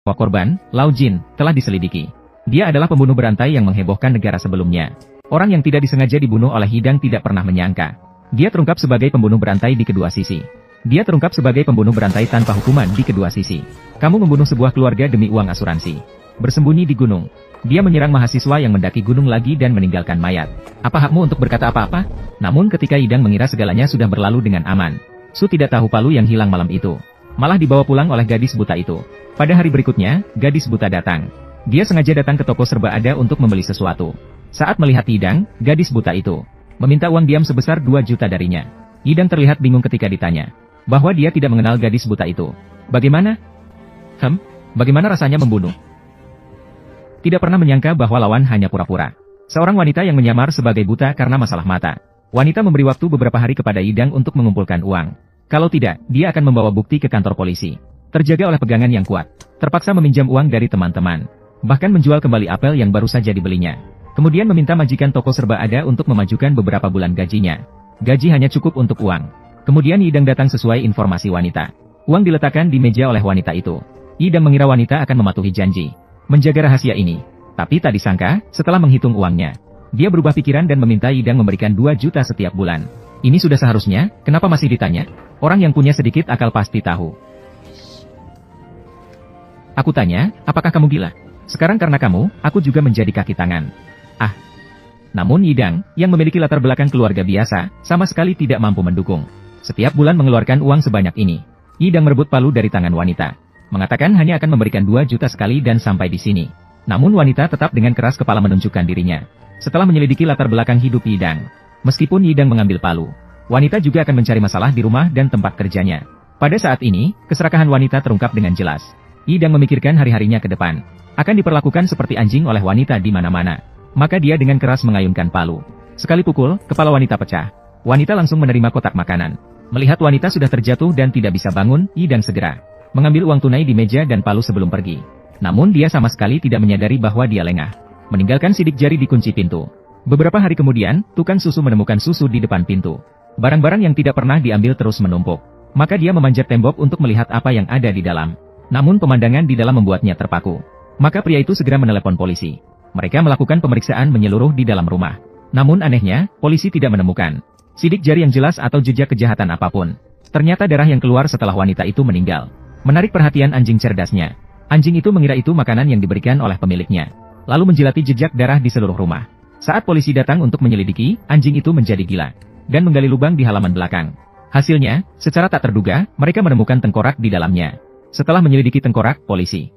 Korban, Lau Jin, telah diselidiki. Dia adalah pembunuh berantai yang menghebohkan negara sebelumnya. Orang yang tidak disengaja dibunuh oleh Hidang tidak pernah menyangka. Dia terungkap sebagai pembunuh berantai di kedua sisi. Dia terungkap sebagai pembunuh berantai tanpa hukuman di kedua sisi. Kamu membunuh sebuah keluarga demi uang asuransi. Bersembunyi di gunung. Dia menyerang mahasiswa yang mendaki gunung lagi dan meninggalkan mayat. Apa hakmu untuk berkata apa-apa? Namun ketika Hidang mengira segalanya sudah berlalu dengan aman, Su tidak tahu palu yang hilang malam itu malah dibawa pulang oleh gadis buta itu. Pada hari berikutnya, gadis buta datang. Dia sengaja datang ke toko serba ada untuk membeli sesuatu. Saat melihat Hidang, gadis buta itu meminta uang diam sebesar 2 juta darinya. Hidang terlihat bingung ketika ditanya bahwa dia tidak mengenal gadis buta itu. Bagaimana? Bagaimana rasanya membunuh? Tidak pernah menyangka bahwa lawan hanya pura-pura. Seorang wanita yang menyamar sebagai buta karena masalah mata. Wanita memberi waktu beberapa hari kepada Hidang untuk mengumpulkan uang. Kalau tidak, dia akan membawa bukti ke kantor polisi. Terjaga oleh pegangan yang kuat, terpaksa meminjam uang dari teman-teman. Bahkan menjual kembali apel yang baru saja dibelinya. Kemudian meminta majikan toko serba ada untuk memajukan beberapa bulan gajinya. Gaji hanya cukup untuk uang. Kemudian Hidang datang sesuai informasi wanita. Uang diletakkan di meja oleh wanita itu. Hidang mengira wanita akan mematuhi janji menjaga rahasia ini. Tapi tak disangka, setelah menghitung uangnya, dia berubah pikiran dan meminta Hidang memberikan 2 juta setiap bulan. Ini sudah seharusnya, kenapa masih ditanya? Orang yang punya sedikit akal pasti tahu. Aku tanya, apakah kamu gila? Sekarang karena kamu, aku juga menjadi kaki tangan. Namun Hidang, yang memiliki latar belakang keluarga biasa, sama sekali tidak mampu mendukung. Setiap bulan mengeluarkan uang sebanyak ini. Hidang merebut palu dari tangan wanita. Mengatakan hanya akan memberikan 2 juta sekali dan sampai di sini. Namun wanita tetap dengan keras kepala menunjukkan dirinya. Setelah menyelidiki latar belakang hidup Hidang, meskipun Hidang mengambil palu, wanita juga akan mencari masalah di rumah dan tempat kerjanya. Pada saat ini, keserakahan wanita terungkap dengan jelas. Hidang memikirkan hari-harinya ke depan. Akan diperlakukan seperti anjing oleh wanita di mana-mana. Maka dia dengan keras mengayunkan palu. Sekali pukul, kepala wanita pecah. Wanita langsung menerima kotak makanan. Melihat wanita sudah terjatuh dan tidak bisa bangun, Hidang segera mengambil uang tunai di meja dan palu sebelum pergi. Namun dia sama sekali tidak menyadari bahwa dia lengah. Meninggalkan sidik jari di kunci pintu. Beberapa hari kemudian, tukang susu menemukan susu di depan pintu. Barang-barang yang tidak pernah diambil terus menumpuk. Maka dia memanjat tembok untuk melihat apa yang ada di dalam. Namun pemandangan di dalam membuatnya terpaku. Maka pria itu segera menelepon polisi. Mereka melakukan pemeriksaan menyeluruh di dalam rumah. Namun anehnya, polisi tidak menemukan sidik jari yang jelas atau jejak kejahatan apapun. Ternyata darah yang keluar setelah wanita itu meninggal menarik perhatian anjing cerdasnya. Anjing itu mengira itu makanan yang diberikan oleh pemiliknya. Lalu menjilati jejak darah di seluruh rumah. Saat polisi datang untuk menyelidiki, anjing itu menjadi gila dan menggali lubang di halaman belakang. Hasilnya, secara tak terduga, mereka menemukan tengkorak di dalamnya. Setelah menyelidiki tengkorak, polisi